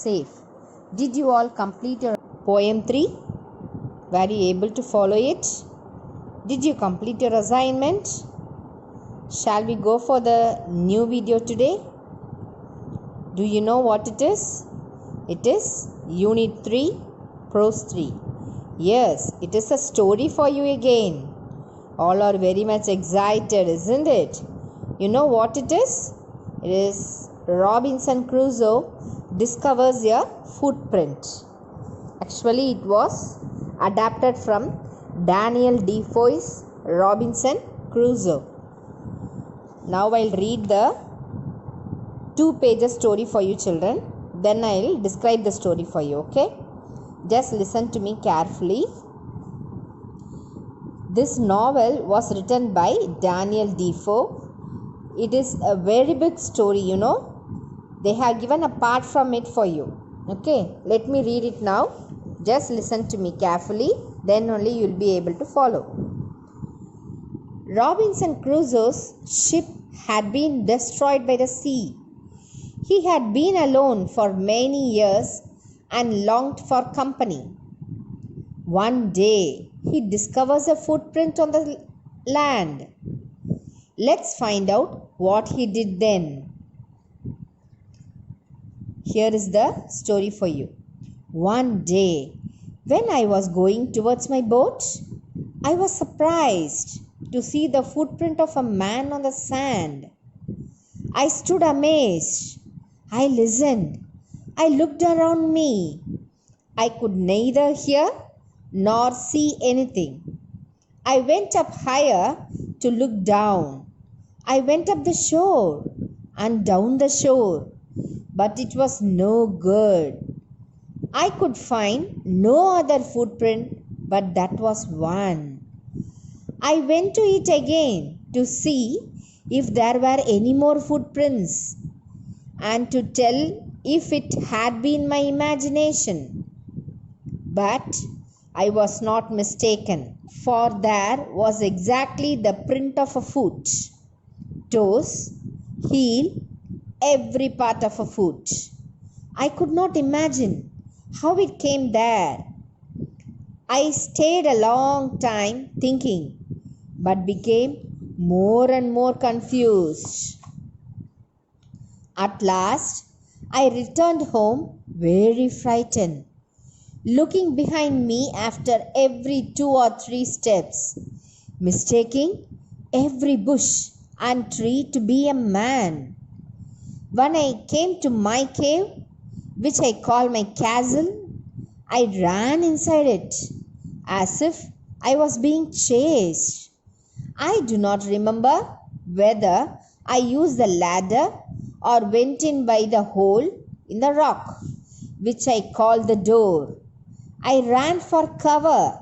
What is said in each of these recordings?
safe. Did you all complete your poem 3? Were you able to follow it? Did you complete your assignment? Shall we go for the new video today? Do you know what it is? It is Unit 3, Prose 3. Yes, it is a story for you again. All are very much excited, isn't it? You know what it is? It is Robinson Crusoe discovers a footprint. Actually, it was adapted from Daniel Defoe's Robinson Crusoe. Now I'll read the 2-page story for you children. Then I'll describe the story for you, okay? Just listen to me carefully. This novel was written by Daniel Defoe. It is a very big story, you know. They have given a part from it for you. Okay, let me read it now. Just listen to me carefully. Then only you will be able to follow. Robinson Crusoe's ship had been destroyed by the sea. He had been alone for many years and longed for company. One day, he discovers a footprint on the land. Let's find out what he did then. Here is the story for you. One day, when I was going towards my boat, I was surprised to see the footprint of a man on the sand. I stood amazed. I listened. I looked around me. I could neither hear nor see anything. I went up higher to look down. I went up the shore and down the shore, but it was no good. I could find no other footprint, but that was one. I went to it again to see if there were any more footprints and to tell if it had been my imagination. But I was not mistaken, for there was exactly the print of a foot. Toes, heel, every part of a foot. I could not imagine how it came there. I stayed a long time thinking, but became more and more confused. At last, I returned home very frightened, looking behind me after every 2 or 3 steps, mistaking every bush and tree to be a man. When I came to my cave, which I call my castle, I ran inside it as if I was being chased. I do not remember whether I used the ladder or went in by the hole in the rock, which I call the door. I ran for cover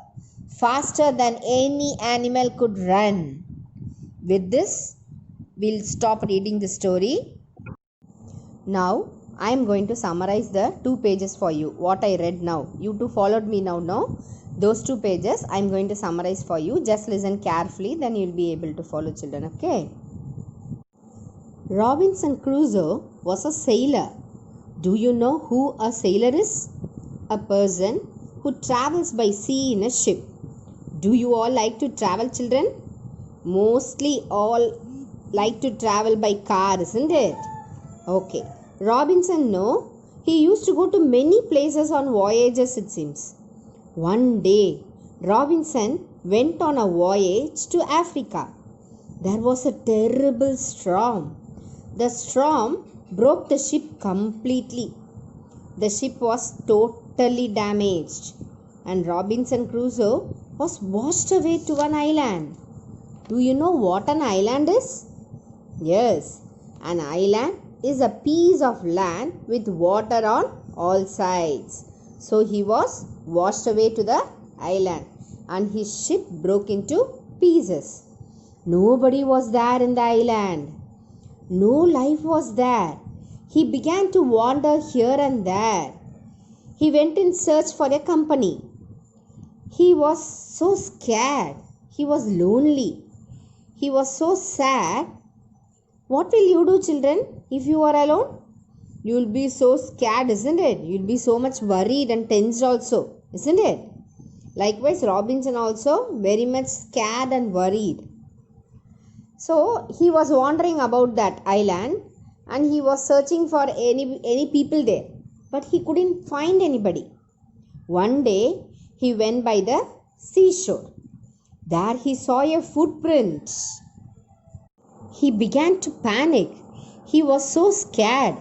faster than any animal could run. With this, we'll stop reading the story. Now, I am going to summarize the 2 pages for you, what I read now. You two followed me now, no? Those 2 pages I am going to summarize for you. Just listen carefully, then you will be able to follow children, okay? Robinson Crusoe was a sailor. Do you know who a sailor is? A person who travels by sea in a ship. Do you all like to travel, children? Mostly all like to travel by car, isn't it? Okay. Robinson, no, he used to go to many places on voyages, it seems. One day, Robinson went on a voyage to Africa. There was a terrible storm. The storm broke the ship completely. The ship was totally damaged, and Robinson Crusoe was washed away to an island. Do you know what an island is? Yes, an island is a piece of land with water on all sides. So he was washed away to the island and his ship broke into pieces. Nobody was there in the island. No life was there. He began to wander here and there. He went in search for a company. He was so scared. He was lonely. He was so sad. What will you do, children, if you are alone? you'll be so scared, isn't it? You'll be so much worried and tensed also, isn't it? Likewise, Robinson also very much scared and worried. So he was wandering about that island and he was searching for any people there, but he couldn't find anybody. One day he went by the seashore. There he saw a footprint. He began to panic. He was so scared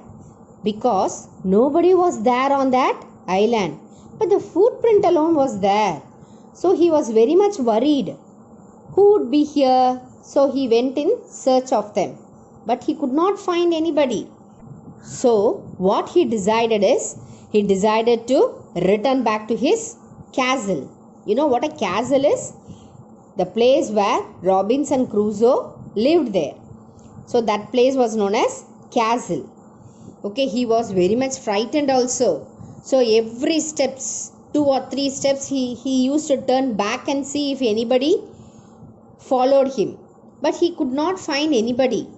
because nobody was there on that island, but the footprint alone was there. So he was very much worried. Who would be here? So he went in search of them, but he could not find anybody. So what he decided is, he decided to return back to his castle. You know what a castle is? The place where Robinson Crusoe lived there. So that place was known as castle. Okay, he was very much frightened also. So every steps, 2 or 3 steps, he used to turn back and see if anybody followed him. But he could not find anybody.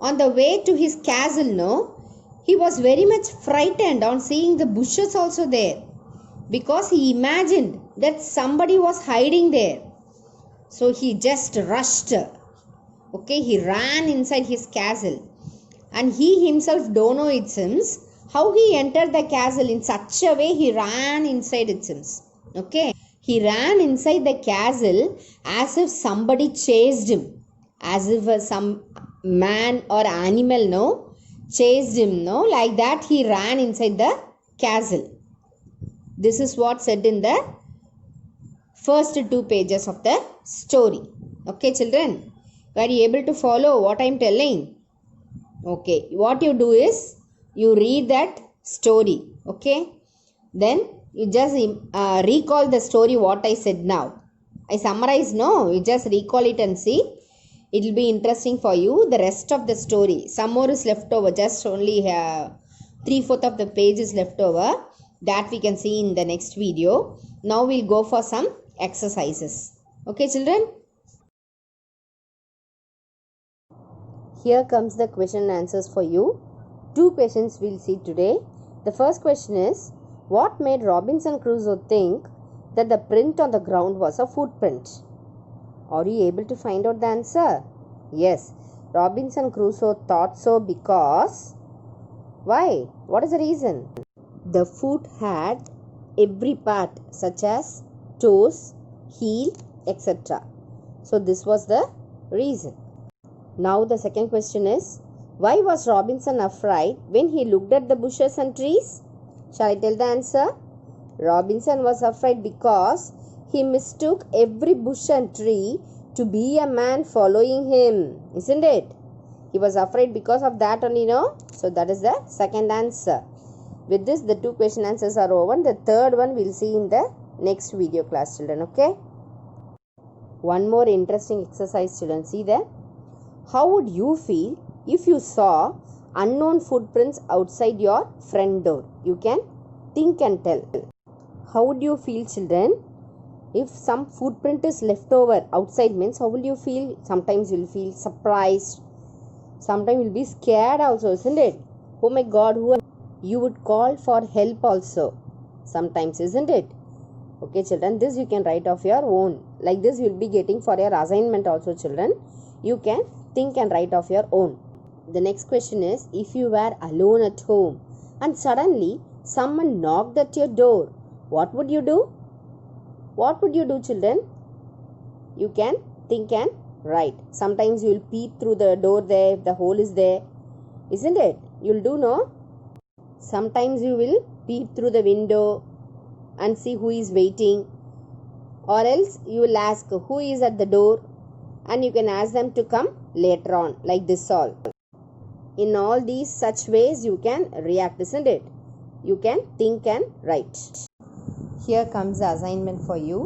On the way to his castle, he was very much frightened on seeing the bushes also there, because he imagined that somebody was hiding there. So he just rushed. Okay, he ran inside his castle. And he himself don't know, it seems, how he entered the castle in such a way he ran inside, it seems. Okay, he ran inside the castle as if somebody chased him. As if some man or animal, chased him, like that he ran inside the castle. This is what said in the first 2 pages of the story. Okay, children, were you able to follow what I am telling? Okay, what you do is, you read that story. Okay, then you just recall the story what I said now. I summarize, you just recall it and see. It will be interesting for you. The rest of the story, some more is left over, just only 3/4 of the page is left over. That we can see in the next video. Now we'll go for some exercises. Okay, children? Here comes the question and answers for you. 2 questions we'll see today. The first question is, what made Robinson Crusoe think that the print on the ground was a footprint? Are you able to find out the answer? Yes, Robinson Crusoe thought so because, why? What is the reason? The foot had every part, such as toes, heel, etc. So this was the reason. Now the second question is, why was Robinson afraid when he looked at the bushes and trees? Shall I tell the answer? Robinson was afraid because he mistook every bush and tree to be a man following him, isn't it? He was afraid because of that only, So that is the second answer. With this, the 2 question answers are over. The third one we'll see in the next video class, children. Okay? One more interesting exercise, children. See there? How would you feel if you saw unknown footprints outside your front door? You can think and tell. How would you feel, children? If some footprint is left over outside, means how will you feel? Sometimes you'll feel surprised. Sometimes you'll be scared also, isn't it? Oh my God, who? You would call for help also. Sometimes, isn't it? Okay, children, this you can write off your own. Like this, you'll be getting for your assignment also, children. You can think and write off your own. The next question is, if you were alone at home and suddenly someone knocked at your door, what would you do? What would you do, children? You can think and write. Sometimes you will peep through the door there, if the hole is there, isn't it? You'll do, no? Sometimes you will peep through the window and see who is waiting, or else you will ask who is at the door, and you can ask them to come later on, like this all. In all these such ways you can react, isn't it? You can think and write. Here comes the assignment for you.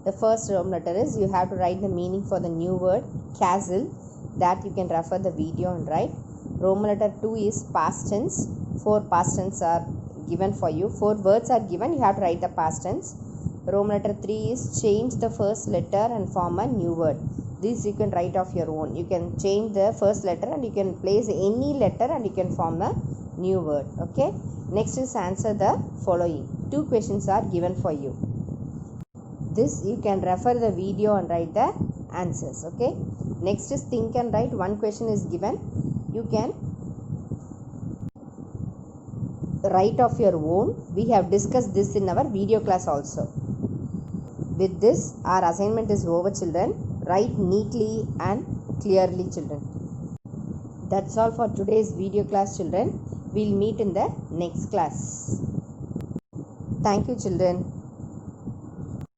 The first Roman letter is, you have to write the meaning for the new word castle. That you can refer the video and write. Roman letter 2 is past tense. 4 past tense are given for you. 4 words are given. You have to write the past tense. Roman letter 3 is change the first letter and form a new word. This you can write off your own. You can change the first letter and you can place any letter and you can form a new word. Okay. Next is answer the following. 2 questions are given for you. This you can refer the video and write the answers. Okay. Next is think and write. 1 question is given. You can write of your own. We have discussed this in our video class also. With this, our assignment is over, children. Write neatly and clearly, children. That's all for today's video class, children. We'll meet in the next class. Thank you, children.